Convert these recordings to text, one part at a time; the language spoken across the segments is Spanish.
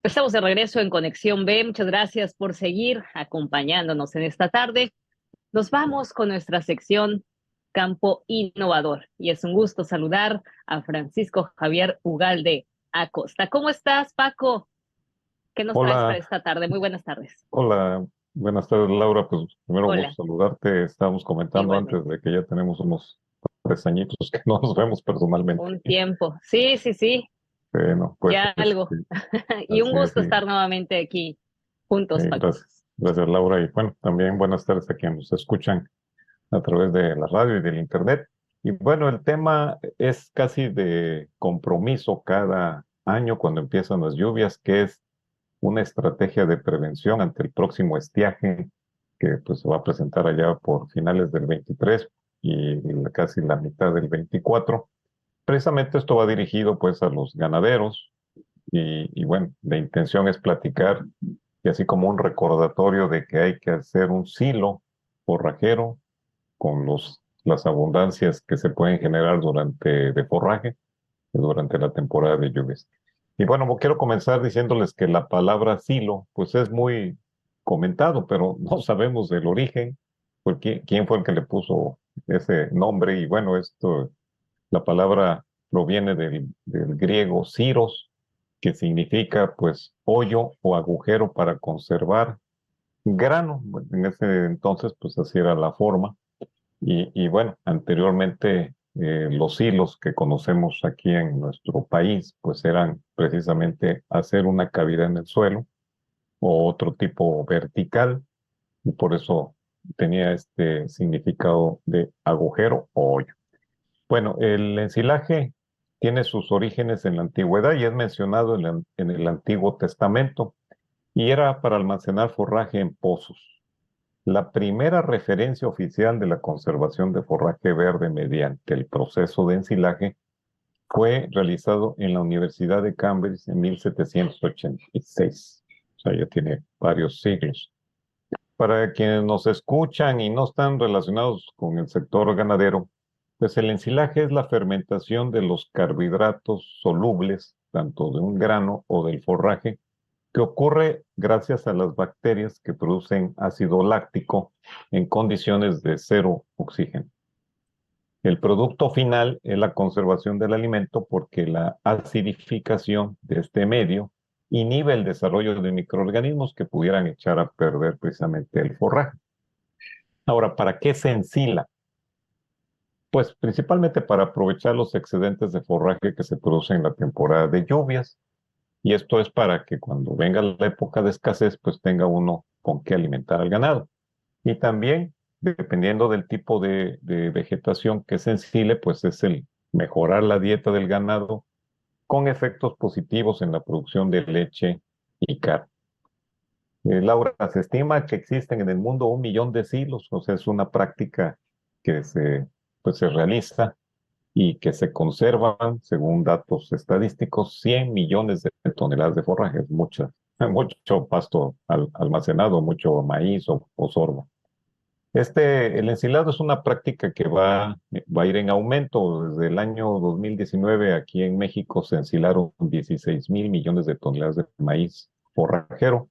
Estamos de regreso en Conexión B. Muchas gracias por seguir acompañándonos en esta tarde. Nos vamos con nuestra sección Campo Innovador y es un gusto saludar a Francisco Javier Ugalde Acosta. ¿Cómo estás, Paco? ¿Qué nos traes para Hola, esta tarde? Muy buenas tardes. hola, buenas tardes Laura, pues primero gusto Hola, saludarte, estábamos comentando antes igualmente. de que ya tenemos unos 3 añitos que no nos vemos personalmente. Un tiempo. Sí, sí, sí, Bueno, pues ya algo. Y un así es, gusto estar nuevamente aquí juntos, Paco. gracias Laura, y bueno, también buenas tardes a quienes nos escuchan a través de la radio y del internet. Y bueno, el tema es casi de compromiso cada año cuando empiezan las lluvias, que es una estrategia de prevención ante el próximo estiaje que pues, se va a presentar allá por finales del 23 y casi la mitad del 24. Precisamente esto va dirigido pues a los ganaderos y bueno, la intención es platicar y así como un recordatorio de que hay que hacer un silo forrajero con las abundancias que se pueden generar de forraje durante la temporada de lluvias. Y bueno, quiero comenzar diciéndoles que la palabra silo, pues es muy comentado, pero no sabemos el origen, porque quién fue el que le puso ese nombre. Y bueno, la palabra proviene del griego siros, que significa pues hoyo o agujero para conservar grano. Bueno, en ese entonces, pues así era la forma. Y bueno, anteriormente los hilos que conocemos aquí en nuestro país, pues eran precisamente hacer una cavidad en el suelo o otro tipo vertical, y por eso tenía este significado de agujero o hoyo. Bueno, el ensilaje tiene sus orígenes en la antigüedad y es mencionado en el Antiguo Testamento y era para almacenar forraje en pozos. La primera referencia oficial de la conservación de forraje verde mediante el proceso de ensilaje fue realizado en la Universidad de Cambridge en 1786. O sea, ya tiene varios siglos. Para quienes nos escuchan y no están relacionados con el sector ganadero, pues el ensilaje es la fermentación de los carbohidratos solubles, tanto de un grano o del forraje, que ocurre gracias a las bacterias que producen ácido láctico en condiciones de cero oxígeno. El producto final es la conservación del alimento porque la acidificación de este medio inhibe el desarrollo de microorganismos que pudieran echar a perder precisamente el forraje. Ahora, ¿para qué se ensila? Pues principalmente para aprovechar los excedentes de forraje que se producen en la temporada de lluvias. Y esto es para que cuando venga la época de escasez, pues tenga uno con qué alimentar al ganado. Y también, dependiendo del tipo de vegetación que se ensile, pues es el mejorar la dieta del ganado con efectos positivos en la producción de leche y carne. Laura, se estima que existen en el mundo 1 millón de silos, o sea, es una práctica que pues se realiza y que se conservan, según datos estadísticos, 100 millones de toneladas de forraje, mucho pasto almacenado, mucho maíz o sorgo. El ensilado es una práctica que va a ir en aumento. Desde el año 2019 aquí en México se ensilaron 16 mil millones de toneladas de maíz forrajero.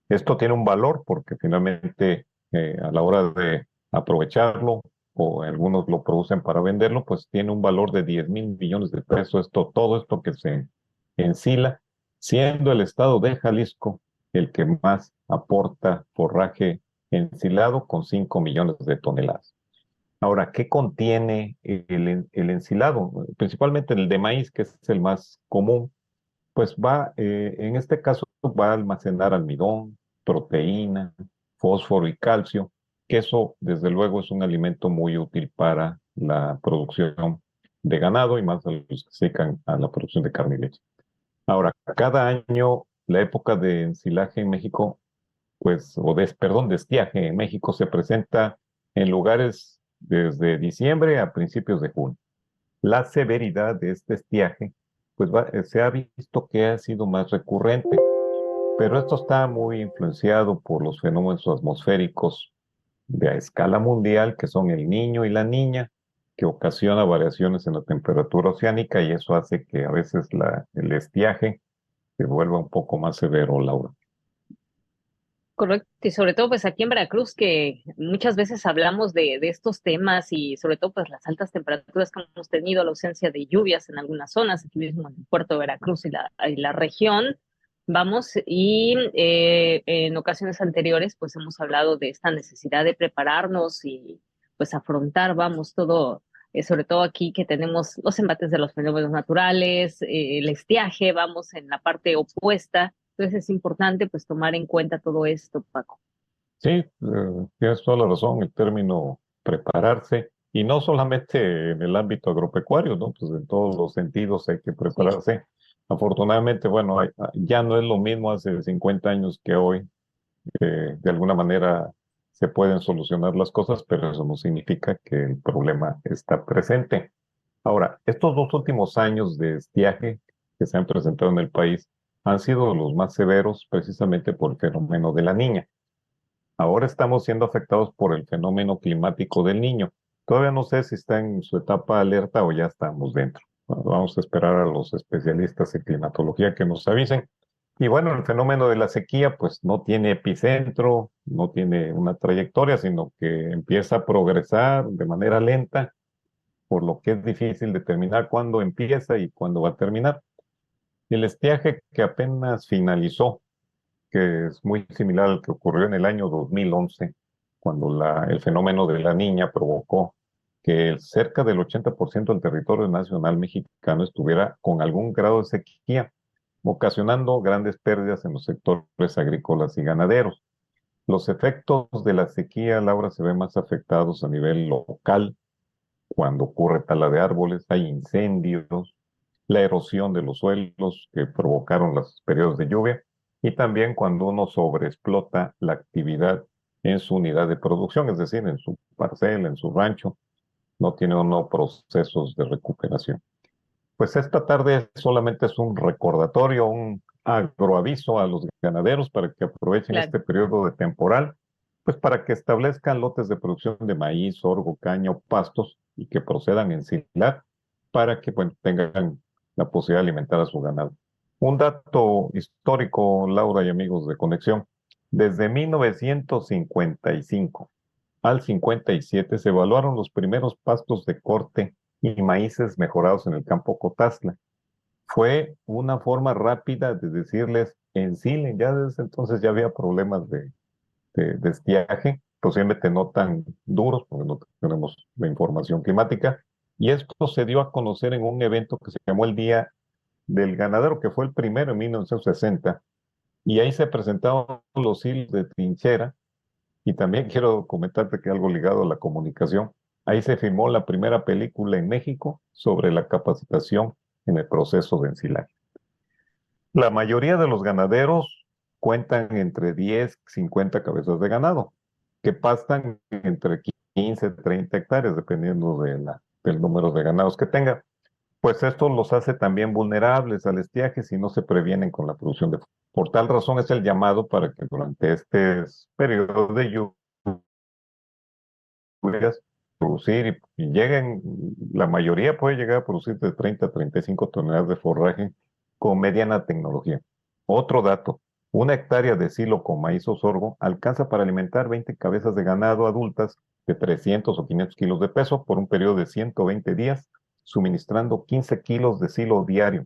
Esto tiene un valor porque finalmente a la hora de aprovecharlo o algunos lo producen para venderlo, pues tiene un valor de 10 mil millones de pesos. Todo esto que se ensila, siendo el estado de Jalisco el que más aporta forraje ensilado con 5 millones de toneladas. Ahora, ¿qué contiene el ensilado? Principalmente el de maíz, que es el más común, pues en este caso, va a almacenar almidón, proteína, fósforo y calcio, que eso desde luego es un alimento muy útil para la producción de ganado y más a los que se dedican a la producción de carne y leche. Ahora, cada año la época de ensilaje en México, pues, perdón, de estiaje en México se presenta en lugares desde diciembre a principios de junio. La severidad de este estiaje, pues se ha visto que ha sido más recurrente, pero esto está muy influenciado por los fenómenos atmosféricos de a escala mundial, que son el Niño y la Niña, que ocasiona variaciones en la temperatura oceánica y eso hace que a veces el estiaje se vuelva un poco más severo, Laura. Correcto, y sobre todo pues aquí en Veracruz que muchas veces hablamos de estos temas y sobre todo pues las altas temperaturas que hemos tenido, la ausencia de lluvias en algunas zonas, aquí mismo en el puerto de Veracruz y la región, vamos, y en ocasiones anteriores pues hemos hablado de esta necesidad de prepararnos y pues afrontar, vamos, todo, sobre todo aquí que tenemos los embates de los fenómenos naturales, el estiaje, vamos en la parte opuesta. Entonces es importante pues tomar en cuenta todo esto, Paco. Sí, tienes toda la razón, el término prepararse, y no solamente en el ámbito agropecuario, ¿no? Pues en todos los sentidos hay que Sí, prepararse. Afortunadamente, bueno, ya no es lo mismo hace 50 años que hoy. De alguna manera se pueden solucionar las cosas, pero eso no significa que el problema está presente. Ahora, estos 2 últimos años de estiaje que se han presentado en el país han sido los más severos precisamente por el fenómeno de la niña. Ahora estamos siendo afectados por el fenómeno climático del niño. Todavía no sé si está en su etapa alerta o ya estamos dentro. Bueno, vamos a esperar a los especialistas en climatología que nos avisen. Y bueno, el fenómeno de la sequía pues no tiene epicentro, no tiene una trayectoria, sino que empieza a progresar de manera lenta, por lo que es difícil determinar cuándo empieza y cuándo va a terminar. El estiaje que apenas finalizó, que es muy similar al que ocurrió en el año 2011, cuando el fenómeno de la niña provocó que cerca del 80% del territorio nacional mexicano estuviera con algún grado de sequía, ocasionando grandes pérdidas en los sectores agrícolas y ganaderos. Los efectos de la sequía, Laura, se ven más afectados a nivel local, cuando ocurre tala de árboles, hay incendios, la erosión de los suelos que provocaron los periodos de lluvia, y también cuando uno sobreexplota la actividad en su unidad de producción, es decir, en su parcela, en su rancho, no tiene uno procesos de recuperación. Pues esta tarde solamente es un recordatorio, un agroaviso a los ganaderos para que aprovechen claro. este periodo de temporal, pues para que establezcan lotes de producción de maíz, sorgo, caña o pastos y que procedan a ensilar para que bueno, tengan la posibilidad de alimentar a su ganado. Un dato histórico, Laura y amigos de Conexión, desde 1955 al 57 se evaluaron los primeros pastos de corte y maíces mejorados en el campo Cotazla. Fue una forma rápida de decirles ensilen, ya desde entonces ya había problemas de estiaje, posiblemente no tan duros, porque no tenemos la información climática, y esto se dio a conocer en un evento que se llamó el Día del Ganadero, que fue el primero en 1960, y ahí se presentaron los hilos de trinchera, y también quiero comentarte que algo ligado a la comunicación, ahí se filmó la primera película en México sobre la capacitación en el proceso de ensilaje. La mayoría de los ganaderos cuentan entre 10 y 50 cabezas de ganado, que pastan entre 15 y 30 hectáreas, dependiendo del número de ganados que tenga. Pues esto los hace también vulnerables al estiaje si no se previenen con la producción de. Por tal razón es el llamado para que durante este periodo de lluvias producir y lleguen, la mayoría puede llegar a producir de 30 a 35 toneladas de forraje con mediana tecnología. Otro dato, 1 hectárea de silo con maíz o sorgo alcanza para alimentar 20 cabezas de ganado adultas de 300 o 500 kilos de peso por un periodo de 120 días, suministrando 15 kilos de silo diario.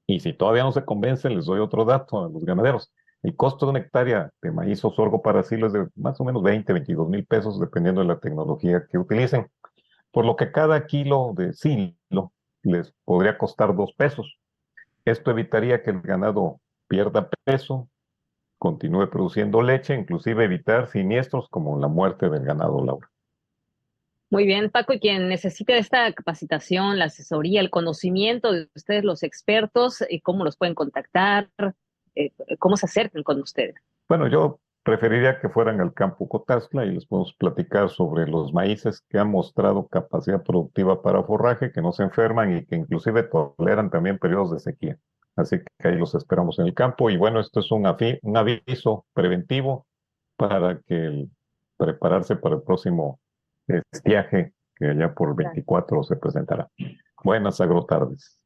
Y si todavía no se convencen, les doy otro dato a los ganaderos. El costo de 1 hectárea de maíz o sorgo para silo es de más o menos 20, 22 mil pesos, dependiendo de la tecnología que utilicen. Por lo que cada kilo de silo les podría costar 2 pesos. Esto evitaría que el ganado pierda peso, continúe produciendo leche, inclusive evitar siniestros como la muerte del ganado, Laura. Muy bien, Paco, y quien necesite esta capacitación, la asesoría, el conocimiento de ustedes, los expertos, ¿cómo los pueden contactar? ¿Cómo se acercan con ustedes? Bueno, yo preferiría que fueran al campo Cotazla y les podemos platicar sobre los maíces que han mostrado capacidad productiva para forraje, que no se enferman y que inclusive toleran también periodos de sequía. Así que ahí los esperamos en el campo. Y bueno, esto es un aviso preventivo para prepararse para el próximo estiaje que allá por 24 se presentará. Buenas agrotardes.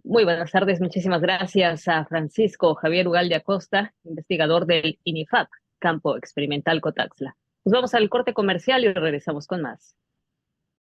Muy buenas tardes, muchísimas gracias a Francisco Javier Ugalde Acosta, investigador del INIFAP, Campo Experimental Cotaxla. Nos vamos al corte comercial y regresamos con más.